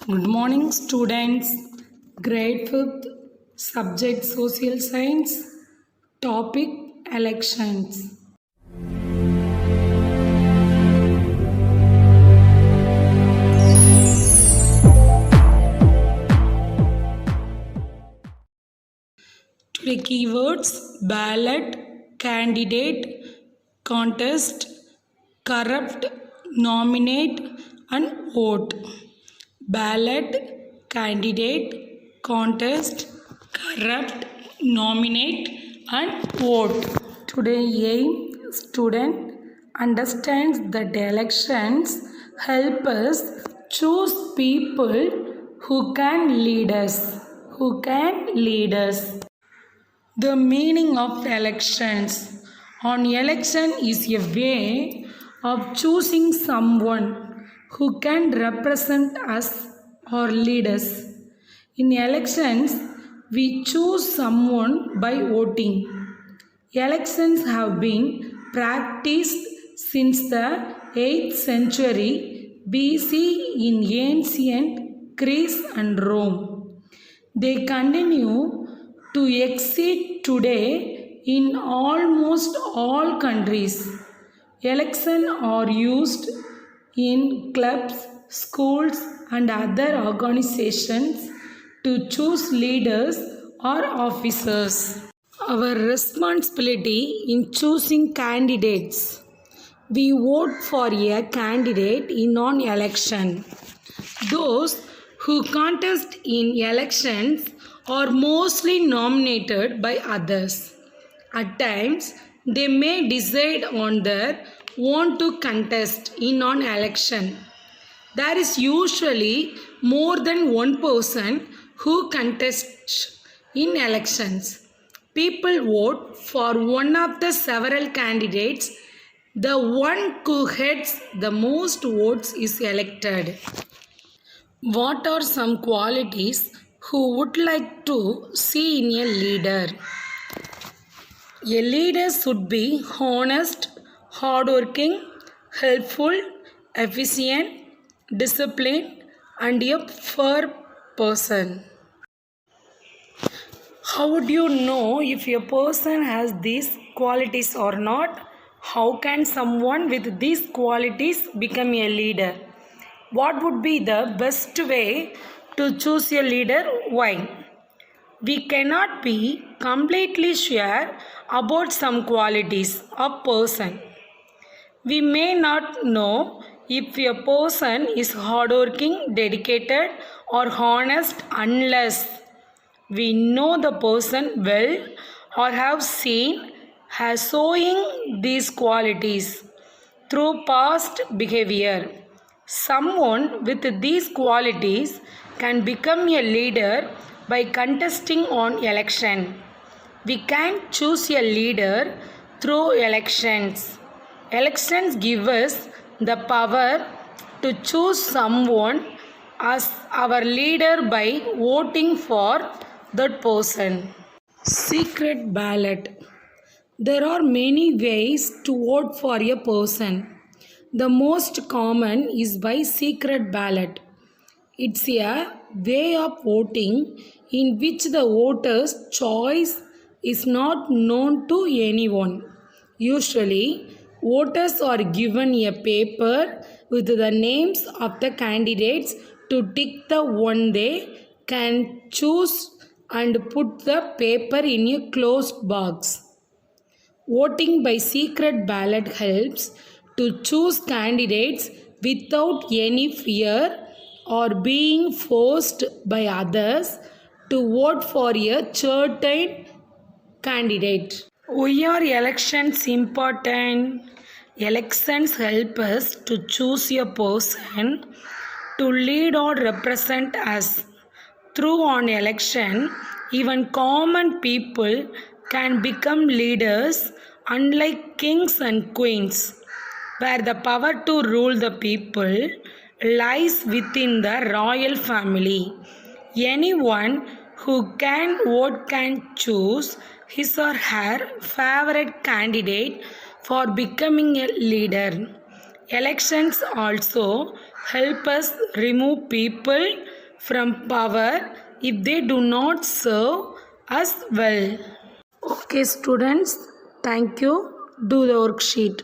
Good morning, students. Grade 5th, subject Social Science, topic elections. Today, keywords ballot, candidate, contest, corrupt, nominate, and vote. Ballot, candidate, contest, corrupt, nominate, and vote. Today, aim student understands that elections help us choose people who can lead us. The meaning of elections. An election is a way of choosing someone who can represent us or lead us. In elections, we choose someone by voting. Elections have been practiced since the 8th century BC in ancient Greece and Rome. They continue to exist today in almost all countries. Elections are used in clubs, schools, and other organizations to choose leaders or officers. Our responsibility in choosing candidates. We vote for a candidate in an election. Those who contest in elections are mostly nominated by others. At times, they may decide on their own to contest in an election. There is usually more than one person who contests in elections. People vote for one of the several candidates. The one who gets the most votes is elected. What are some qualities who would like to see in a leader? A leader should be honest, hardworking, helpful, efficient, disciplined, and a fair person. How would you know if a person has these qualities or not? How can someone with these qualities become a leader? What would be the best way to choose a leader? Why? We cannot be completely sure about some qualities of person. We may not know if a person is hardworking, dedicated, or honest unless we know the person well or have seen her showing these qualities through past behavior. Someone with these qualities can become a leader by contesting on election. We can choose a leader through elections. Elections give us the power to choose someone as our leader by voting for that person. Secret ballot. There are many ways to vote for a person. The most common is by secret ballot. It's a way of voting in which the voter's choice is not known to anyone. Usually, voters are given a paper with the names of the candidates to tick the one they can choose and put the paper in a closed box. Voting by secret ballot helps to choose candidates without any fear or being forced by others to vote for a certain candidate. Why are elections important? Elections help us to choose a person to lead or represent us. Through an election, even common people can become leaders, unlike kings and queens, where the power to rule the people lies within the royal family. Anyone who can vote can choose his or her favorite candidate for becoming a leader. Elections also help us remove people from power if they do not serve us well. Okay, students, thank you. Do the worksheet.